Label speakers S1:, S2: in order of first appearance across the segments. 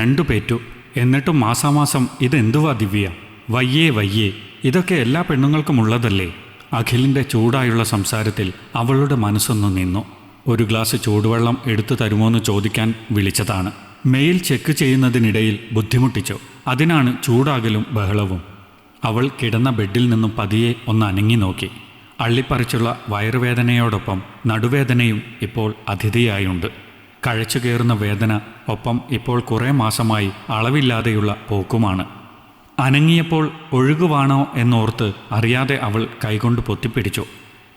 S1: രണ്ടു പേറ്റു. എന്നിട്ടും മാസാമാസം ഇതെന്തുവാ ദിവ്യ? വയ്യേ വയ്യേ, ഇതൊക്കെ എല്ലാ പെണ്ണുങ്ങൾക്കും ഉള്ളതല്ലേ? അഖിലിൻ്റെ ചൂടായുള്ള സംസാരത്തിൽ അവളുടെ മനസ്സൊന്നു നിന്നു. ഒരു ഗ്ലാസ് ചൂടുവെള്ളം എടുത്തു തരുമോയെന്ന് ചോദിക്കാൻ വിളിച്ചതാണ്. മെയിൽ ചെക്ക് ചെയ്യുന്നതിനിടയിൽ ബുദ്ധിമുട്ടിച്ചു. അതിനാണ് ചൂടാകലും ബഹളവും. അവൾ കിടന്ന ബെഡിൽ നിന്നും പതിയെ ഒന്ന് അനങ്ങി നോക്കി. അള്ളിപ്പറിച്ചുള്ള വയറുവേദനയോടൊപ്പം നടുവേദനയും ഇപ്പോൾ അതിഥിയായുണ്ട്. കഴച്ചു കയറുന്ന വേദന, ഒപ്പം ഇപ്പോൾ കുറേ മാസമായി അളവില്ലാതെയുള്ള പോക്കുമാണ്. അനങ്ങിയപ്പോൾ ഒഴുകുവാണോ എന്നോർത്ത് അറിയാതെ അവൾ കൈകൊണ്ട് പൊത്തിപ്പിടിച്ചു.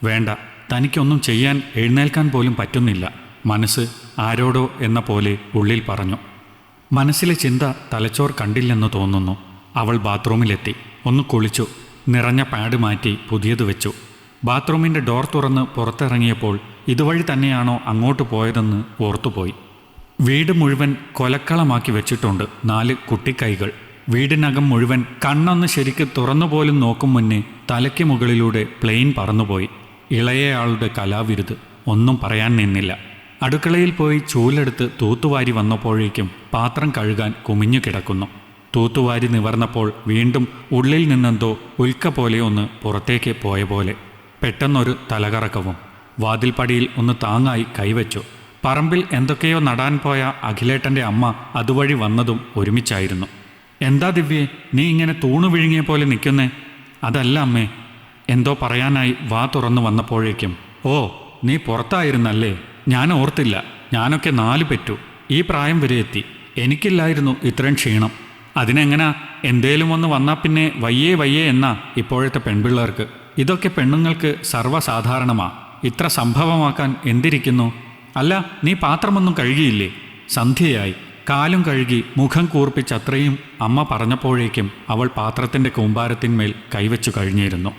S1: വേണ്ട, തനിക്കൊന്നും ചെയ്യാൻ എഴുന്നേൽക്കാൻ പോലും പറ്റുന്നില്ല. മനസ്സ് ആരോടോ എന്ന പോലെ ഉള്ളിൽ പറഞ്ഞു. മനസ്സിലെ ചിന്ത തലച്ചോർ കണ്ടില്ലെന്ന് തോന്നുന്നു. അവൾ ബാത്റൂമിലെത്തി. ഒന്ന് കുളിച്ചു. നിറഞ്ഞ പാഡ് മാറ്റി പുതിയത് വെച്ചു. ബാത്റൂമിൻ്റെ ഡോർ തുറന്ന് പുറത്തിറങ്ങിയപ്പോൾ ഇതുവഴി തന്നെയാണോ അങ്ങോട്ട് പോയതെന്ന് ഓർത്തുപോയി. വീട് മുഴുവൻ കൊലക്കളമാക്കി വെച്ചിട്ടുണ്ട് 4 കുട്ടിക്കൈകൾ. വീടിനകം മുഴുവൻ കണ്ണൊന്ന് ശരിക്ക് തുറന്നുപോലും നോക്കും മുന്നേ തലയ്ക്ക് മുകളിലൂടെ പ്ലെയിൻ പറന്നുപോയി. ഇളയയാളുടെ കലാവിരുത്. ഒന്നും പറയാൻ നിന്നില്ല. അടുക്കളയിൽ പോയി ചൂലെടുത്ത് തൂത്തുവാരി വന്നപ്പോഴേക്കും പാത്രം കഴുകാൻ കുമിഞ്ഞു കിടക്കുന്നു. തൂത്തുവാരി നിവർന്നപ്പോൾ വീണ്ടും ഉള്ളിൽ നിന്നെന്തോ ഉൽക്ക പോലെ ഒന്ന് പുറത്തേക്ക് പോയ പോലെ. പെട്ടെന്നൊരു തലകറക്കവും. വാതിൽപ്പടിയിൽ ഒന്ന് താങ്ങായി കൈവച്ചു. പറമ്പിൽ എന്തൊക്കെയോ നടാൻ പോയ അഖിലേട്ടൻ്റെ അമ്മ അതുവഴി വന്നതും ഒരുമിച്ചായിരുന്നു. എന്താ ദിവ്യേ, നീ ഇങ്ങനെ തൂണു വിഴുങ്ങിയ പോലെ നിൽക്കുന്നേ? അതല്ല അമ്മേ. എന്തോ പറയാനായി വാ തുറന്നു വന്നപ്പോഴേക്കും, ഓ, നീ പുറത്തായിരുന്നല്ലേ? ഞാൻ ഓർത്തില്ല. ഞാനൊക്കെ 4 പെറ്റു. ഈ പ്രായം വരെ എത്തി. എനിക്കില്ലായിരുന്നു ഇത്രയും ക്ഷീണം. അതിനെങ്ങനാ? എന്തേലും ഒന്ന് വന്നാൽ പിന്നെ വയ്യേ വയ്യേ എന്നാ ഇപ്പോഴത്തെ പെൺപിള്ളേർക്ക്. ഇതൊക്കെ പെണ്ണുങ്ങൾക്ക് സർവ്വസാധാരണമാ. ഇത്ര സംഭവമാക്കാൻ എന്തിരിക്കുന്നു? അല്ല, നീ പാത്രമൊന്നും കഴുകിയില്ലേ? സന്ധ്യയായി. കാലും കഴുകി മുഖം കൂർപ്പിച്ചത്രയും അമ്മ പറഞ്ഞപ്പോഴേക്കും അവൾ പാത്രത്തിൻ്റെ കൂമ്പാരത്തിന്മേൽ കൈവച്ചു കഴിഞ്ഞിരുന്നു.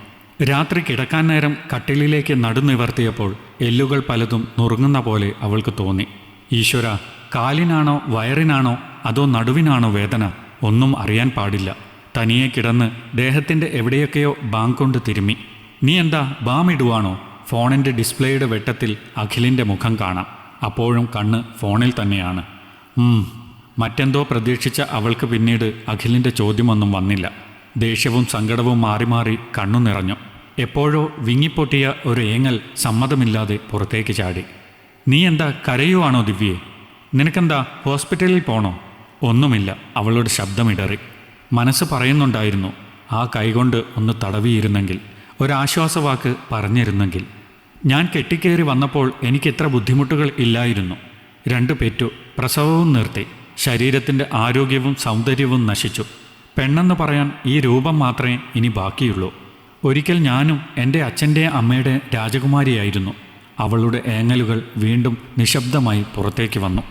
S1: രാത്രി കിടക്കാൻ നേരം കട്ടിലിലേക്ക് നടുനിവർത്തിയപ്പോൾ എല്ലുകൾ പലതും നുറുങ്ങുന്ന പോലെ അവൾക്ക് തോന്നി. ഈശ്വര, കാലിനാണോ വയറിനാണോ അതോ നടുവിനാണോ വേദന? ഒന്നും അറിയാൻ പാടില്ല. തനിയെ കിടന്ന് ദേഹത്തിൻ്റെ എവിടെയൊക്കെയോ ബാങ്ക് കൊണ്ട് തിരുമ്മി. നീ എന്താ ബാം ഇടുവാണോ? ഫോണിൻ്റെ ഡിസ്പ്ലേയുടെ വെട്ടത്തിൽ അഖിലിൻ്റെ മുഖം കാണാം. അപ്പോഴും കണ്ണ് ഫോണിൽ തന്നെയാണ്. മറ്റെന്തോ പ്രതീക്ഷിച്ച അവൾക്ക് പിന്നീട് അഖിലിൻ്റെ ചോദ്യമൊന്നും വന്നില്ല. ദേഷ്യവും സങ്കടവും മാറി മാറി കണ്ണു നിറഞ്ഞു. എപ്പോഴോ വിങ്ങിപ്പൊട്ടിയ ഒരു ഏങ്ങൽ സമ്മതമില്ലാതെ പുറത്തേക്ക് ചാടി. നീ എന്താ കരയുവാണോ ദിവ്യേ? നിനക്കെന്താ ഹോസ്പിറ്റലിൽ പോണോ? ഒന്നുമില്ല. അവളുടെ ശബ്ദമിടറി. മനസ്സ് പറയുന്നുണ്ടായിരുന്നു, ആ കൈകൊണ്ട് ഒന്ന് തടവിയിരുന്നെങ്കിൽ, ഒരാശ്വാസവാക്ക് പറഞ്ഞിരുന്നെങ്കിൽ. ഞാൻ കെട്ടിക്കേറി വന്നപ്പോൾ എനിക്കിത്ര ബുദ്ധിമുട്ടുകൾ ഇല്ലായിരുന്നു. 2 പെറ്റു. പ്രസവവും നിർത്തി. ശരീരത്തിൻ്റെ ആരോഗ്യവും സൗന്ദര്യവും നശിച്ചു. പെണ്ണെന്ന് പറയാൻ ഈ രൂപം മാത്രമേ ഇനി ബാക്കിയുള്ളൂ. ഒരിക്കൽ ഞാനും എൻ്റെ അച്ഛൻ്റെ അമ്മയുടെ രാജകുമാരിയായിരുന്നു. അവളുടെ ഏങ്ങലുകൾ വീണ്ടും നിശബ്ദമായി പുറത്തേക്ക് വന്നു.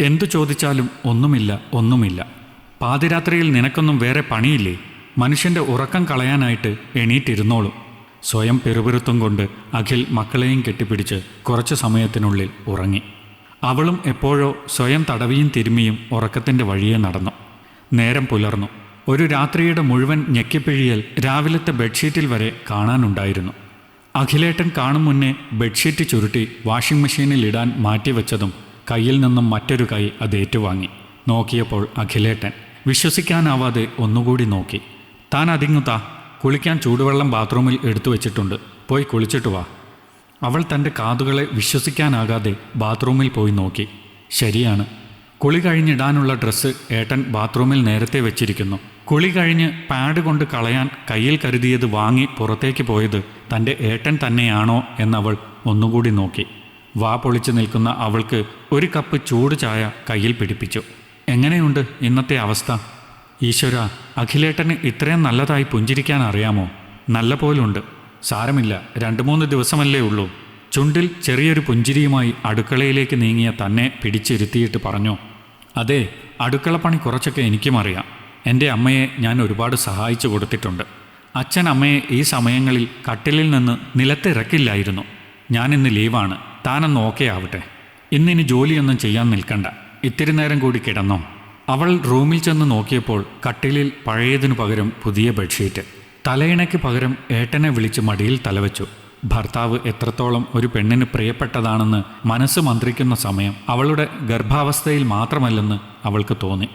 S1: എന്തു ചോദിച്ചാലും ഒന്നുമില്ല, ഒന്നുമില്ല. പാതിരാത്രിയിൽ നിനക്കൊന്നും വേറെ പണിയില്ലേ? മനുഷ്യൻ്റെ ഉറക്കം കളയാനായിട്ട് എണീറ്റിരുന്നോളും. സ്വയം പിറുപിറുത്തും കൊണ്ട് അഖിൽ മക്കളെയും കെട്ടിപ്പിടിച്ച് കുറച്ചു സമയത്തിനുള്ളിൽ ഉറങ്ങി. അവളും എപ്പോഴോ സ്വയം തടവിയും തിരുമ്മിയും ഉറക്കത്തിൻ്റെ വഴിയെ നടന്നു. നേരം പുലർന്നു. ഒരു രാത്രിയുടെ മുഴുവൻ ഞെക്കിപ്പിഴിയൽ രാവിലത്തെ ബെഡ്ഷീറ്റിൽ വരെ കാണാനുണ്ടായിരുന്നു. അഖിലേട്ടൻ കാണും മുന്നേ ബെഡ്ഷീറ്റ് ചുരുട്ടി വാഷിംഗ് മെഷീനിൽ ഇടാൻ മാറ്റിവെച്ചതും കയ്യിൽ നിന്നും മറ്റൊരു കൈ അത് ഏറ്റുവാങ്ങി. നോക്കിയപ്പോൾ അഖിലേട്ടൻ. വിശ്വസിക്കാനാവാതെ ഒന്നുകൂടി നോക്കി. താൻ അതിങ്ങുതാ, കുളിക്കാൻ ചൂടുവെള്ളം ബാത്റൂമിൽ എടുത്തു വെച്ചിട്ടുണ്ട്, പോയി കുളിച്ചിട്ട് വാ. അവൾ തൻ്റെ കാതുകളെ വിശ്വസിക്കാനാകാതെ ബാത്റൂമിൽ പോയി നോക്കി. ശരിയാണ്. കുളി കഴിഞ്ഞിടാനുള്ള ഡ്രസ്സ് ഏട്ടൻ ബാത്റൂമിൽ നേരത്തെ വെച്ചിരിക്കുന്നു. കുളി കഴിഞ്ഞ് പാഡ് കൊണ്ട് കളയാൻ കയ്യിൽ കരുതിയത് വാങ്ങി പുറത്തേക്ക് പോയത് തൻ്റെ ഏട്ടൻ തന്നെയാണോ എന്നവൾ ഒന്നുകൂടി നോക്കി. വാ പൊളിച്ചു നിൽക്കുന്ന അവൾക്ക് ഒരു കപ്പ് ചൂട് ചായ കയ്യിൽ പിടിപ്പിച്ചു. എങ്ങനെയുണ്ട് ഇന്നത്തെ അവസ്ഥ? ഈശ്വര, അഖിലേട്ടന് ഇത്രയും നല്ലതായി പുഞ്ചിരിക്കാൻ അറിയാമോ? നല്ല പോലുണ്ട്. സാരമില്ല, 2-3 ദിവസമല്ലേ ഉള്ളൂ. ചുണ്ടിൽ ചെറിയൊരു പുഞ്ചിരിയുമായി അടുക്കളയിലേക്ക് നീങ്ങിയ തന്നെ പിടിച്ചിരുത്തിയിട്ട് പറഞ്ഞു. അതെ, അടുക്കളപ്പണി കുറച്ചൊക്കെ എനിക്കും അറിയാം. എൻ്റെ അമ്മയെ ഞാൻ ഒരുപാട് സഹായിച്ചു കൊടുത്തിട്ടുണ്ട്. അച്ഛൻ അമ്മയെ ഈ സമയങ്ങളിൽ കട്ടിലിൽ നിന്ന് നിലത്തിറക്കില്ലായിരുന്നു. ഞാനിന്ന് ലീവാണ്. താനൊന്ന് ഓക്കെ ആവട്ടെ. ഇന്നിനി ജോലിയൊന്നും ചെയ്യാൻ നിൽക്കണ്ട. ഇത്തിരി നേരം കൂടി കിടന്നോ. അവൾ റൂമിൽ ചെന്ന് നോക്കിയപ്പോൾ കട്ടിലിൽ പഴയതിനു പകരം പുതിയ ബെഡ്ഷീറ്റ്. തലയിണയ്ക്ക് പകരം ഏട്ടനെ വിളിച്ച് മടിയിൽ തലവെച്ചു. ഭർത്താവ് എത്രത്തോളം ഒരു പെണ്ണിന് പ്രിയപ്പെട്ടതാണെന്ന് മനസ്സ് മന്ത്രിക്കുന്ന സമയം അവളുടെ ഗർഭാവസ്ഥയിൽ മാത്രമല്ലെന്ന് അവൾക്ക് തോന്നി.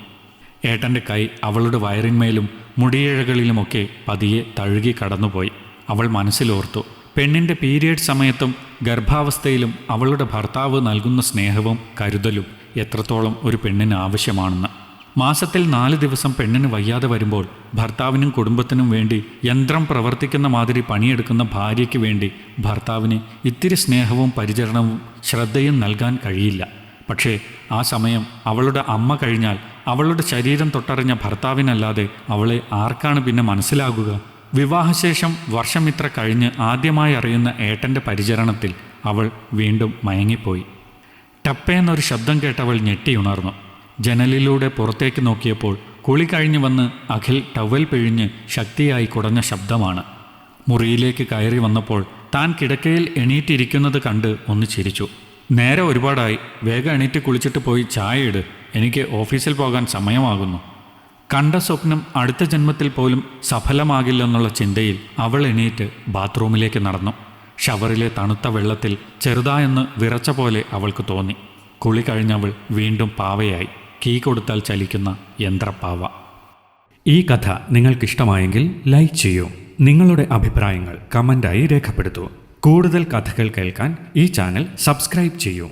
S1: ഏട്ടൻ്റെ കൈ അവളുടെ വയറിന്മേലും മുടിയിഴകളിലുമൊക്കെ പതിയെ തഴുകി കടന്നുപോയി. അവൾ മനസ്സിലോർത്തു, പെണ്ണിൻ്റെ പീരിയഡ് സമയത്തും ഗർഭാവസ്ഥയിലും അവളുടെ ഭർത്താവ് നൽകുന്ന സ്നേഹവും കരുതലും എത്രത്തോളം ഒരു പെണ്ണിന് ആവശ്യമാണെന്ന്. മാസത്തിൽ 4 ദിവസം പെണ്ണിന് വയ്യാതെ വരുമ്പോൾ ഭർത്താവിനും കുടുംബത്തിനും വേണ്ടി യന്ത്രം പ്രവർത്തിക്കുന്ന മാതിരി പണിയെടുക്കുന്ന ഭാര്യയ്ക്ക് വേണ്ടി ഭർത്താവിന് ഇത്തിരി സ്നേഹവും പരിചരണവും ശ്രദ്ധയും നൽകാൻ കഴിയില്ല. പക്ഷേ ആ സമയം അവളുടെ അമ്മ കഴിഞ്ഞാൽ അവളുടെ ശരീരം തൊട്ടറിഞ്ഞ ഭർത്താവിനല്ലാതെ അവളെ ആർക്കാണ് പിന്നെ മനസ്സിലാകുക? വിവാഹശേഷം വർഷമിത്ര കഴിഞ്ഞ് ആദ്യമായി അറിയുന്ന ഏട്ടൻ്റെ പരിചരണത്തിൽ അവൾ വീണ്ടും മയങ്ങിപ്പോയി. ടപ്പേന്നൊരു ശബ്ദം കേട്ടവൾ ഞെട്ടിയുണർന്നു. ജനലിലൂടെ പുറത്തേക്ക് നോക്കിയപ്പോൾ കുളി കഴിഞ്ഞു വന്ന് അഖിൽ ടവൽ പിഴിഞ്ഞ് ശക്തിയായി കുടഞ്ഞ ശബ്ദമാണ്. മുറിയിലേക്ക് കയറി വന്നപ്പോൾ താൻ കിടക്കയിൽ എണീറ്റിരിക്കുന്നത് കണ്ട് ഒന്ന് ചിരിച്ചു. നേരെ ഒരുപാടായി, വേഗം എണീറ്റ് കുളിച്ചിട്ട് പോയി ചായ ഇട്, എനിക്ക് ഓഫീസിൽ പോകാൻ സമയമാകുന്നു. കണ്ട സ്വപ്നം അടുത്ത ജന്മത്തിൽ പോലും സഫലമാകില്ലെന്നുള്ള ചിന്തയിൽ അവൾ എണീറ്റ് ബാത്റൂമിലേക്ക് നടന്നു. ഷവറിലെ തണുത്ത വെള്ളത്തിൽ ചെറുതായെന്ന് വിറച്ച പോലെ അവൾക്ക് തോന്നി. കുളി കഴിഞ്ഞവൾ വീണ്ടും പാവയായി, കീ കൊടുത്താൽ ചലിക്കുന്ന യന്ത്രപ്പാവ. ഈ കഥ നിങ്ങൾക്കിഷ്ടമായെങ്കിൽ ലൈക്ക് ചെയ്യൂ. നിങ്ങളുടെ അഭിപ്രായങ്ങൾ കമൻ്റായി രേഖപ്പെടുത്തൂ. കൂടുതൽ കഥകൾ കേൾക്കാൻ ഈ ചാനൽ സബ്സ്ക്രൈബ് ചെയ്യൂ.